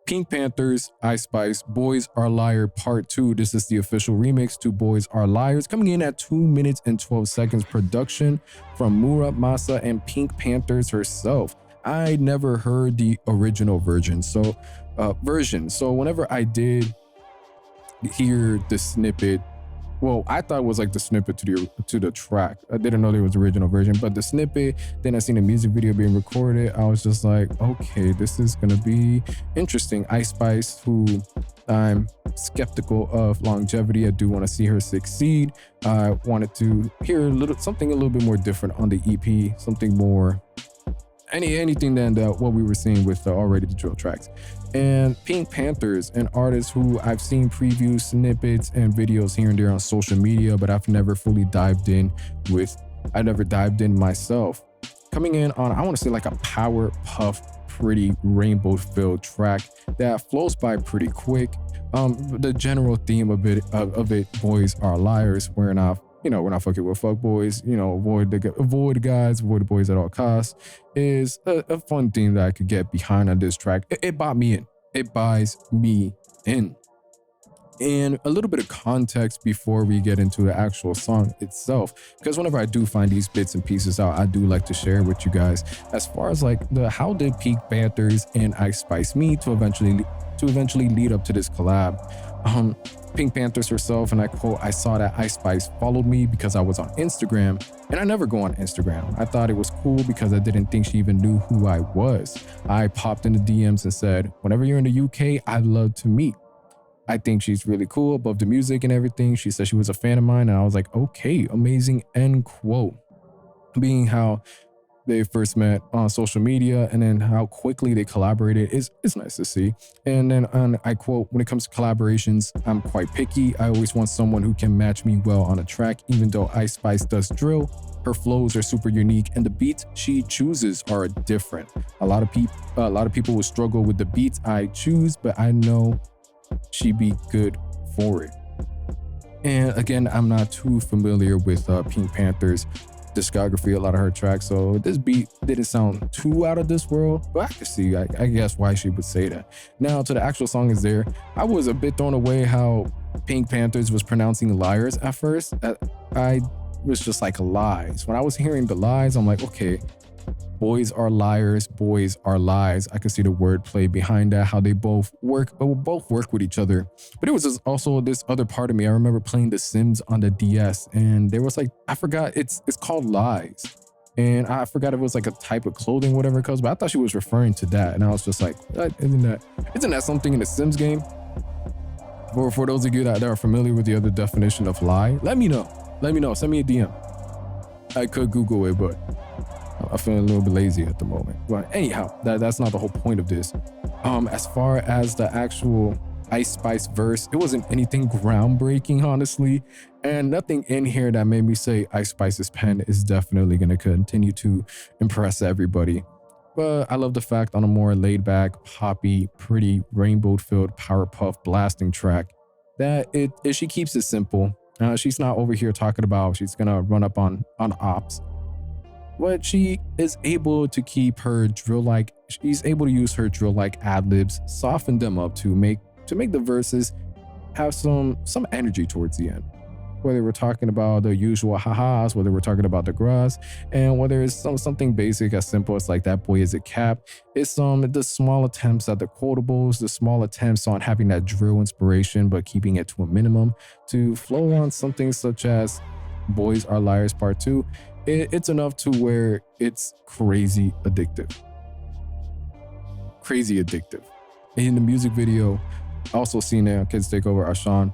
Pink Panthers, Ice Spice, Boys Are Liar Part 2. This is the official remix to Boys Are Liars, coming in at 2 minutes and 12 seconds. Production from Mura Masa and PinkPantheress herself. I never heard the original version, so whenever I did hear the snippet, well, I thought it was like the snippet to the track. I didn't know there was the original version, but the snippet, then I seen a music video being recorded. I was just like, okay, this is gonna be interesting. Ice Spice, who I'm skeptical of longevity. I do want to see her succeed. I wanted to hear something a little bit more different on the EP, something more anything than what we were seeing with already the drill tracks. And PinkPantheress, an artist who I've seen previews, snippets, and videos here and there on social media, but I've never fully dived in myself. Coming in on, I want to say like a power puff, pretty rainbow filled track that flows by pretty quick. The general theme of it, boys are liars. We're not fucking with fuck boys, avoid the guys, avoid the boys at all costs, is a fun theme that I could get behind on this track. It bought me in. It buys me in. And a little bit of context before we get into the actual song itself, because whenever I do find these bits and pieces out, I do like to share with you guys as far as like how did PinkPantheress and Ice Spice meet to eventually lead up to this collab. PinkPantheress herself, and I quote, "I saw that Ice Spice followed me because I was on Instagram, and I never go on Instagram. I thought it was cool because I didn't think she even knew who I was. I popped in the DMs and said, whenever you're in the UK, I'd love to meet. I think she's really cool, above the music and everything. She said she was a fan of mine, and I was like, okay, amazing," end quote. Being how they first met on social media and then how quickly they collaborated is nice to see. And then I quote, "When it comes to collaborations, I'm quite picky. I always want someone who can match me well on a track. Even though Ice Spice does drill, her flows are super unique and the beats she chooses are different. A lot of people will struggle with the beats I choose, but I know she'd be good for it." And again, I'm not too familiar with PinkPantheress' discography, a lot of her tracks, so this beat didn't sound too out of this world, but I could see, I guess, why she would say that. Now to the actual song is there. I was a bit thrown away how PinkPantheress was pronouncing liars at first. I was just like, lies. When I was hearing the lies, I'm like, okay, boys are liars, boys are lies. I could see the wordplay behind that, how they both work with each other. But it was also this other part of me. I remember playing The Sims on the DS, and there was like, I forgot, it's called Lies. And I forgot if it was like a type of clothing, whatever it goes, but I thought she was referring to that. And I was just like, isn't that something in the Sims game? Or for those of you that are familiar with the other definition of lie, let me know. Send me a DM. I could Google it, but I feel a little bit lazy at the moment. But anyhow, that's not the whole point of this. As far as the actual Ice Spice verse, it wasn't anything groundbreaking, honestly, and nothing in here that made me say Ice Spice's pen is definitely going to continue to impress everybody. But I love the fact on a more laid-back, poppy, pretty, rainbow-filled power puff blasting track that she keeps it simple. She's not over here talking about she's gonna run up on ops. But she is able to keep her she's able to use her drill-like ad-libs, soften them up to make the verses have some energy towards the end. Whether we're talking about the usual ha-has, whether we're talking about the grass, and whether it's something basic as simple as like that boy is a cap, it's the small attempts at the quotables, the small attempts on having that drill inspiration but keeping it to a minimum, to flow on something such as Boys Are Liars Part 2. It's enough to where it's crazy addictive. In the music video, also seen it on Kids Take Over Arshan,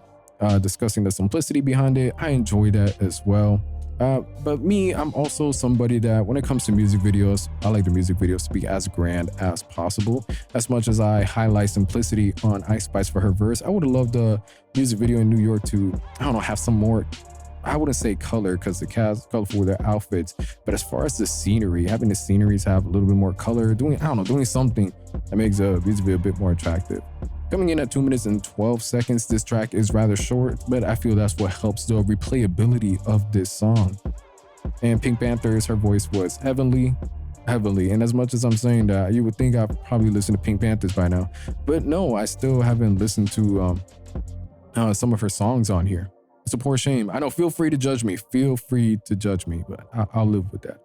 discussing the simplicity behind it. I enjoy that as well. But me, I'm also somebody that when it comes to music videos, I like the music videos to be as grand as possible. As much as I highlight simplicity on Ice Spice for her verse, I would have loved the music video in New York to, have some more, I wouldn't say color because the cast colorful with their outfits, but as far as the scenery, having the sceneries have a little bit more color, doing something that makes a music video a bit more attractive. Coming in at 2 minutes and 12 seconds, this track is rather short, but I feel that's what helps the replayability of this song. And PinkPantheress, her voice was heavenly. heavily. And as much as I'm saying that, you would think I've probably listened to PinkPantheress by now, but no, I still haven't listened to some of her songs on here. It's a poor shame. I know. Feel free to judge me. Feel free to judge me, but I'll live with that.